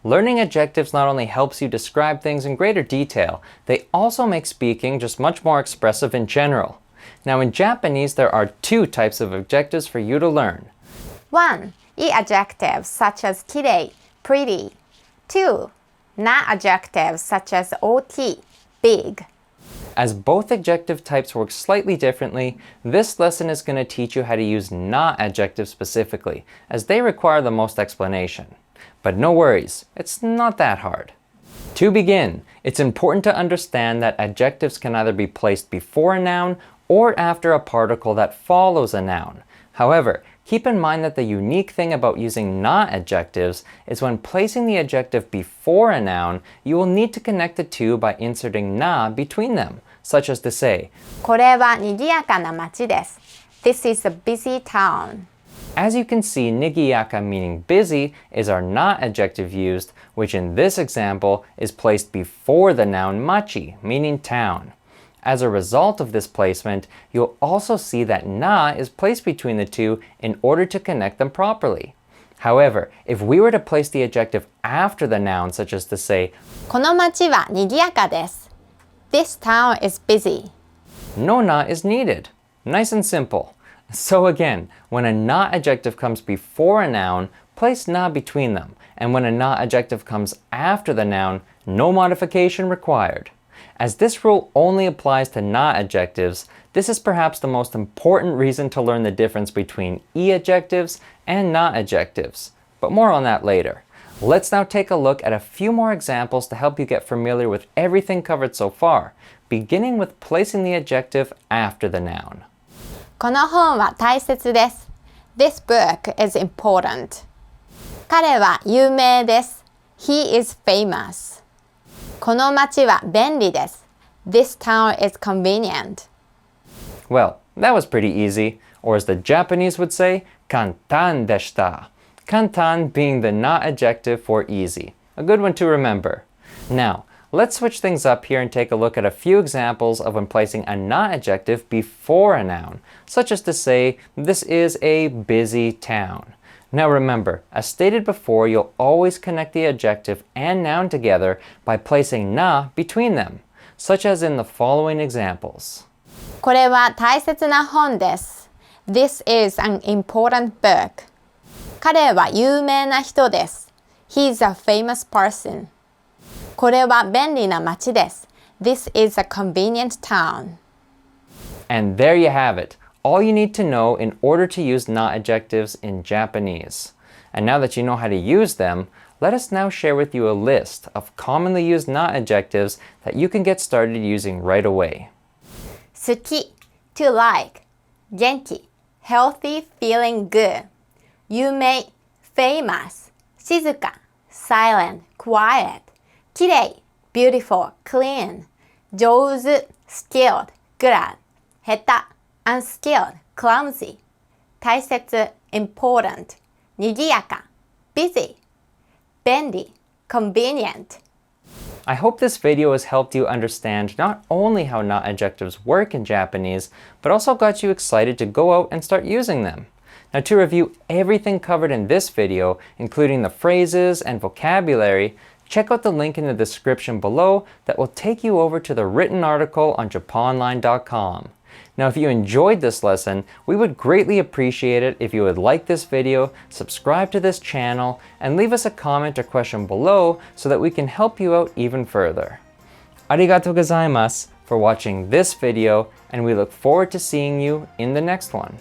Learning adjectives not only helps you describe things in greater detail, they also make speaking just much more expressive in general. Now in Japanese, there are two types of adjectives for you to learn. 1. I adjectives such as きれい, pretty. 2. Na adjectives such as 大きい, big. As both adjective types work slightly differently, this lesson is going to teach you how to use na adjectives specifically, as they require the most explanation. But no worries, it's not that hard. To begin, it's important to understand that adjectives can either be placed before a noun or after a particle that follows a noun. However, keep in mind that the unique thing about using na adjectives is when placing the adjective before a noun, you will need to connect the two by inserting na between them, such as to say, これは賑やかな街です. This is a busy town. As you can see, nigiyaka meaning busy is our na adjective used, which in this example is placed before the noun machi, meaning town. As a result of this placement, you'll also see that na is placed between the two in order to connect them properly. However, if we were to place the adjective after the noun, such as to say, この街は賑やかです. This town is busy. no na is needed. Nice and simple. So again, when a na adjective comes before a noun, place na between them. And when a na adjective comes after the noun, no modification required. As this rule only applies to na adjectives, this is perhaps the most important reason to learn the difference between I adjectives and na adjectives. But more on that later. Let's now take a look at a few more examples to help you get familiar with everything covered so far, beginning with placing the adjective after the noun. この本は大切です. This book is important. 彼は有名です. He is famous. この街は便利です. This town is convenient. Well, that was pretty easy, or as the Japanese would say, 簡単でした. Kantan being the na adjective for easy. A good one to remember. Now, let's switch things up here and take a look at a few examples of when placing a na adjective before a noun, such as to say, this is a busy town. Now remember, as stated before, you'll always connect the adjective and noun together by placing na between them, such as in the following examples. これは大切な本です. This is an important book. 彼は有名な人です. He's a famous person. これは便利な街です. This is a convenient town. And there you have it. All you need to know in order to use na adjectives in Japanese. And now that you know how to use them, let us now share with you a list of commonly used na adjectives that you can get started using right away. 好き to like. 元気 healthy, feeling good. 有名 famous. 静か silent, quiet. きれい beautiful, clean. 上手 skilled, good. 下手 unskilled, clumsy. 大切 important. 賑やか busy. 便利 convenient. I hope this video has helped you understand not only how na adjectives work in Japanese, but also got you excited to go out and start using them. Now to review everything covered in this video, including the phrases and vocabulary, check out the link in the description below that will take you over to the written article on japonline.com. Now if you enjoyed this lesson, we would greatly appreciate it if you would like this video, subscribe to this channel, and leave us a comment or question below so that we can help you out even further. Arigatou gozaimasu for watching this video, and we look forward to seeing you in the next one.